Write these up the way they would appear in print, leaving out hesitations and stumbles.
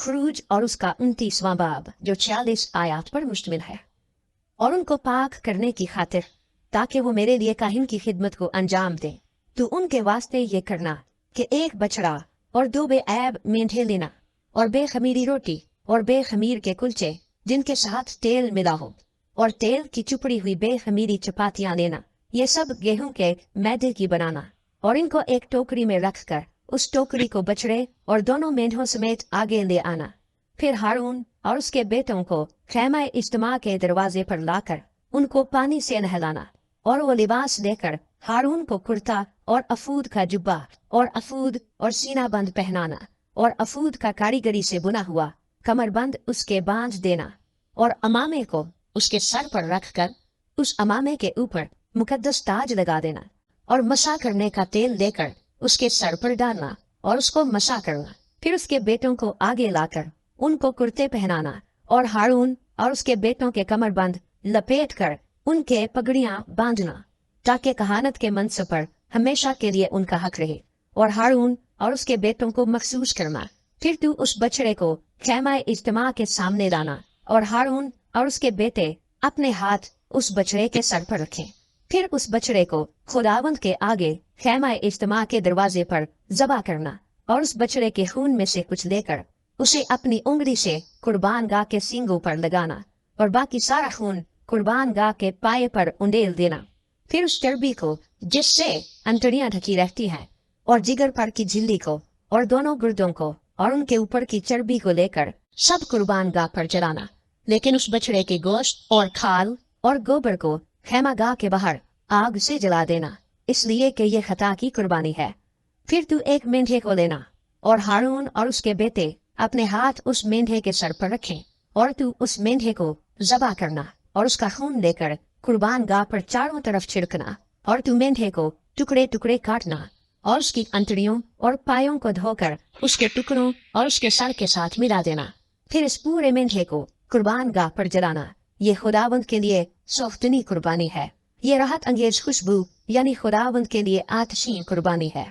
खुरूज और उसका 29वां बाब जो 46 आयत पर मुश्तमिल है। और उनको पाक करने की खातिर ताकि वो मेरे लिए काहिन की खिदमत को अंजाम दें, तो उनके वास्ते ये करना कि एक बछड़ा और 2 बेऐब मेंढे लेना और बेखमीरी रोटी और बेखमीर के कुलचे जिनके साथ तेल मिला हो और तेल की चुपड़ी हुई बेखमीरी चपातियां लेना, ये सब गेहूं के मैदे की बनाना और इनको एक टोकरी में रखकर उस टोकरी को बछड़े और दोनों मेंढों समेत आगे ले आना। फिर हारून और उसके बेटों को खैमा इज्तिमा के दरवाजे पर लाकर उनको पानी से नहलाना और वो लिबास देकर हारून को कुर्ता और अफूद का जुब्बा और अफूद और सीना बंद पहनाना और अफूद का कारीगरी से बुना हुआ कमरबंद उसके बांध देना और अमामे को उसके सर पर रखकर उस अमामे के ऊपर मुकद्दस ताज लगा देना और मसा करने का तेल लेकर उसके सर पर डालना और उसको मसा करना। फिर उसके बेटों को आगे लाकर उनको कुर्ते पहनाना और हारून और उसके बेटों के कमरबंद लपेट कर उनके पगड़ियां बांधना ताकि कहानत के मनसब पर हमेशा के लिए उनका हक रहे और हारून और उसके बेटों को मखसूस करना। फिर तू उस बछड़े को खैमा इज्तिमा के सामने लाना और हारून और उसके बेटे अपने हाथ उस बछड़े के सर पर रखें। फिर उस बछड़े को खुदावंद के आगे खैमा इज्तिमा के दरवाजे पर ज़बा करना और उस बछड़े के खून में से कुछ लेकर उसे अपनी उंगली से कुर्बान गाह के सींगों पर लगाना और बाकी सारा खून कुर्बान गाह के पाए पर उंडेल देना। फिर उस चर्बी को जिससे अंतड़ियां ढकी रहती हैं और जिगर पर की झिल्ली को और दोनों गुर्दों को और उनके ऊपर की चर्बी को लेकर सब कुर्बान गाह पर जलाना, लेकिन उस बछड़े के गोश्त और खाल और गोबर को खैमा गाह के बाहर आग से जला देना, इसलिए कि ये खता की कुर्बानी है। फिर तू एक मेंढे को लेना और हारून और उसके बेटे अपने हाथ उस मेंढे के सर पर रखें और तू उस मेंढे को ज़बा करना और उसका खून लेकर कुर्बान गाह पर चारों तरफ छिड़कना और तू मेंढे को टुकड़े टुकड़े काटना और उसकी अंतड़ियों और पायों को धोकर उसके टुकड़ों और उसके सर के साथ मिला देना। फिर इस पूरे मेंढे को कुर्बान गाह पर जलाना। ये खुदावंद के लिए सोफ्तनी कुर्बानी है, ये राहत अंगेज खुशबू यानी खुदावंद के लिए आतशीन कुर्बानी है।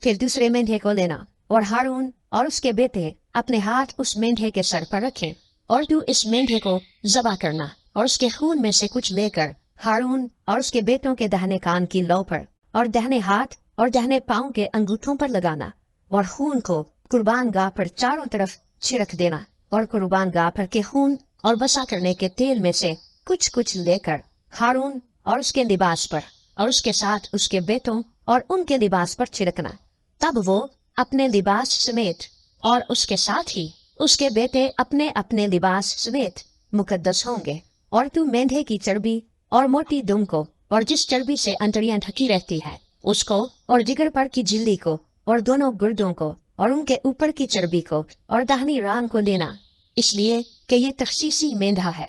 फिर दूसरे मेंढे को लेना और हारून और उसके बेटे अपने हाथ उस मेंढे के सर पर रखें और तू इस मेंढे को ज़बा करना और उसके खून में से कुछ लेकर हारून और उसके बेटों के दाहिने कान की लौ पर और दाहिने हाथ और दाहिने पाँव के अंगूठों पर लगाना और खून को कुर्बान गाह पर चारों तरफ छिड़क देना और कुर्बान गाह पर के खून और बसा करने के तेल में से कुछ कुछ लेकर हारून और उसके लिबास पर और उसके साथ उसके बेटों और उनके लिबास पर छिड़कना। तब वो अपने लिबास समेत और उसके साथ ही उसके बेटे अपने अपने लिबास समेत मुकद्दस होंगे। और तू मेंढे की चर्बी और मोटी दुम को और जिस चर्बी से अंतड़ियां ढकी रहती है उसको और जिगर पर की झिल्ली को और दोनों गुर्दों को और उनके ऊपर की चर्बी को और दाहिनी रान को लेना, इसलिए कि ये तखसीसी मेंढा है।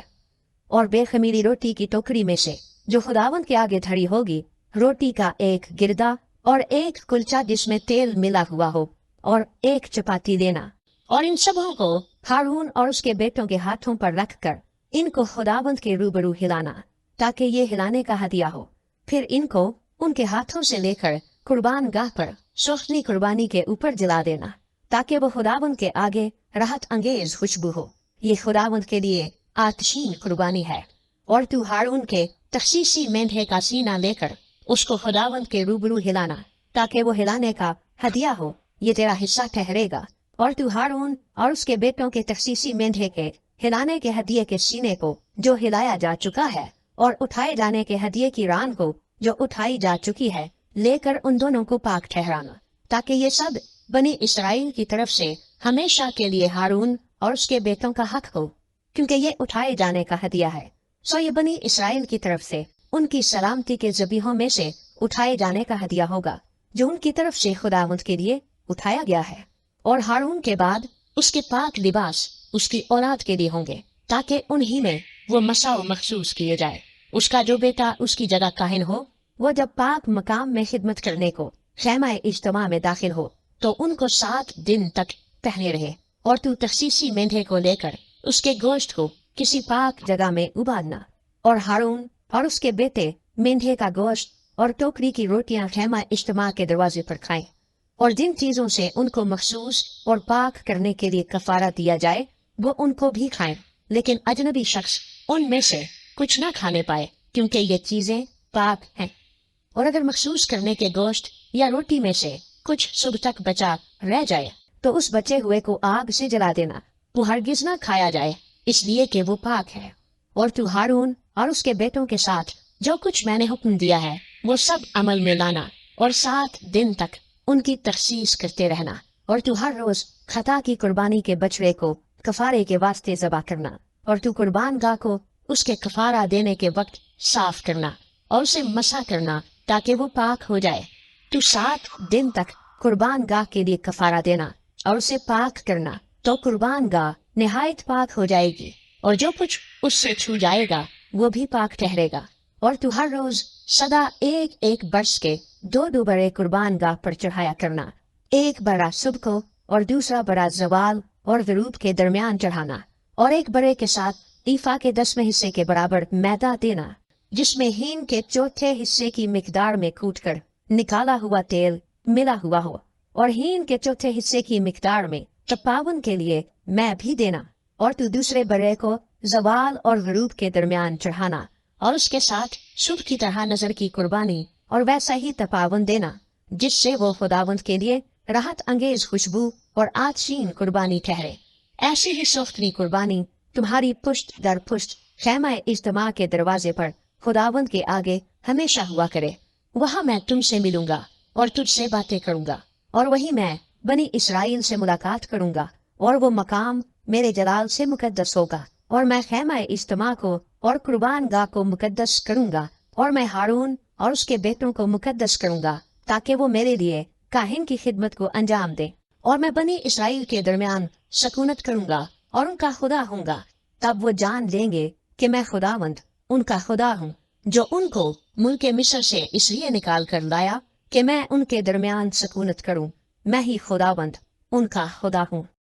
और बेखमीरी रोटी की टोकरी में से जो खुदावंद के आगे धरी होगी रोटी का एक गिरदा और एक कुलचा जिसमें तेल मिला हुआ हो और एक चपाती लेना और इन सबों को हारून और उसके बेटों के हाथों पर रखकर इनको खुदावंद के रूबरू हिलाना ताकि ये हिलाने का हदिया हो। फिर इनको उनके हाथों से लेकर कुर्बान गाह पर सोख्तनी कुर्बानी के ऊपर जला देना ताकि वो खुदावंद के आगे राहत अंगेज खुशबू हो। ये खुदावंद के लिए आतशीन कुर्बानी है। और तू हारून के तखसीसी मेंढे का सीना लेकर उसको खुदावंद के रूबरू हिलाना ताकि वो हिलाने का हदिया हो, ये तेरा हिस्सा ठहरेगा। और तू हारून और उसके बेटों के तखसीसी मेंढे के हिलाने के हदिये के सीने को जो हिलाया जा चुका है और उठाए जाने के हदिये की रान को जो उठाई जा चुकी है लेकर उन दोनों को पाक ठहराना ताकि ये सब बनी इसराइल की तरफ से हमेशा के लिए हारून और उसके बेटों का हक हो, क्योंकि ये उठाए जाने का हदिया है। सो ये बनी इसराइल की तरफ से उनकी सलामती के ज़बीहों में से उठाए जाने का हदिया होगा जो उनकी तरफ से खुदावंद के लिए उठाया गया है। और हारून के बाद उसके पाक लिबास उसकी औलाद के लिए होंगे ताकि उन्हीं में वो मसाओ मखसूस किए जाए। उसका जो बेटा उसकी जगह काहिन हो वो जब पाक मकाम में खिदमत करने को खैमा इज्तिमा में दाखिल हो तो उनको 7 दिन तक पहने रहे। और तू तखसीसी मेंढे को लेकर उसके गोश्त को किसी पाक जगह में उबालना और हारून और उसके बेटे मेंढे का गोश्त और टोकरी की रोटियां खैमा इज्तिमा के दरवाजे पर खाएं और जिन चीजों से उनको मखसूस और पाक करने के लिए कफारा दिया जाए वो उनको भी खाएं, लेकिन अजनबी शख्स उनमें से कुछ ना खाने पाए क्योंकि ये चीजें पाक हैं। और अगर मखसूस करने के गोश्त या रोटी में से कुछ सुबह तक बचा रह जाए तो उस बचे हुए को आग से जला देना, वो हरगिज ना खाया जाए इसलिए कि वो पाक है। और तू हारून और उसके बेटों के साथ जो कुछ मैंने हुक्म दिया है वो सब अमल में लाना और 7 दिन तक उनकी तखसीस करते रहना। और तू हर रोज खता की कुर्बानी के बछड़े को कफारे के वास्ते ज़बा करना और तू कुर्बान गाह को उसके कफारा देने के वक्त साफ करना और उसे मसा करना ताकि वो पाक हो जाए। तू 7 दिन तक कुर्बान गाह के लिए कफारा देना और उसे पाक करना, तो कुर्बान गाह निहायत पाक हो जाएगी और जो कुछ उससे छू जाएगा वो भी पाक ठहरेगा। और तू हर रोज सदा एक बर्स के 2 बड़े कुर्बान गाह पर चढ़ाया करना, एक बड़ा सुबह को और दूसरा बड़ा ज़वाल और ग़रूब के दरमियान चढ़ाना। और एक बड़े के साथ ईफा के 10वें हिस्से के बराबर मैदा देना जिसमें हीन के चौथे हिस्से की मिकदार में कूटकर निकाला हुआ तेल मिला हुआ हो, और हीन के चौथे हिस्से की मिकदार में तपावन के लिए मैं भी देना। और तू दूसरे बड़े को ज़वाल और ग़रूब के दरमियान चढ़ाना और उसके साथ सुबह की तरह नजर की कुर्बानी और वैसा ही तपावन देना जिससे वो खुदावंद के लिए राहत अंगेज खुशबू और आतशीन कुर्बानी ठहरे। ऐसी ही सोफ्तनी कुर्बानी तुम्हारी पुश्त दर पुश्त खैमा इज्तिमा के दरवाजे पर खुदावंद के आगे हमेशा हुआ करे। वहाँ मैं तुमसे मिलूंगा और तुझसे बातें करूंगा और वही मैं बनी इसराइल से मुलाकात करूंगा और वो मकाम मेरे जलाल से मुकद्दस होगा। और मैं खैमा इज्तिमा को और कुर्बान गाह को मुकद्दस करूंगा और मैं हारून और उसके बेटों को मुकद्दस करूंगा ताकि वो मेरे लिए काहिन की खिदमत को अंजाम दे। और मैं बनी इसराइल के दरमियान सकूनत करूंगा और उनका खुदा हूँगा। तब वो जान लेंगे कि मैं खुदावंद उनका खुदा हूँ जो उनको मुल्क मिस्र से इसलिए निकाल कर लाया कि मैं उनके दरमियान सकूनत करूं। मैं ही खुदावंद उनका खुदा हूँ।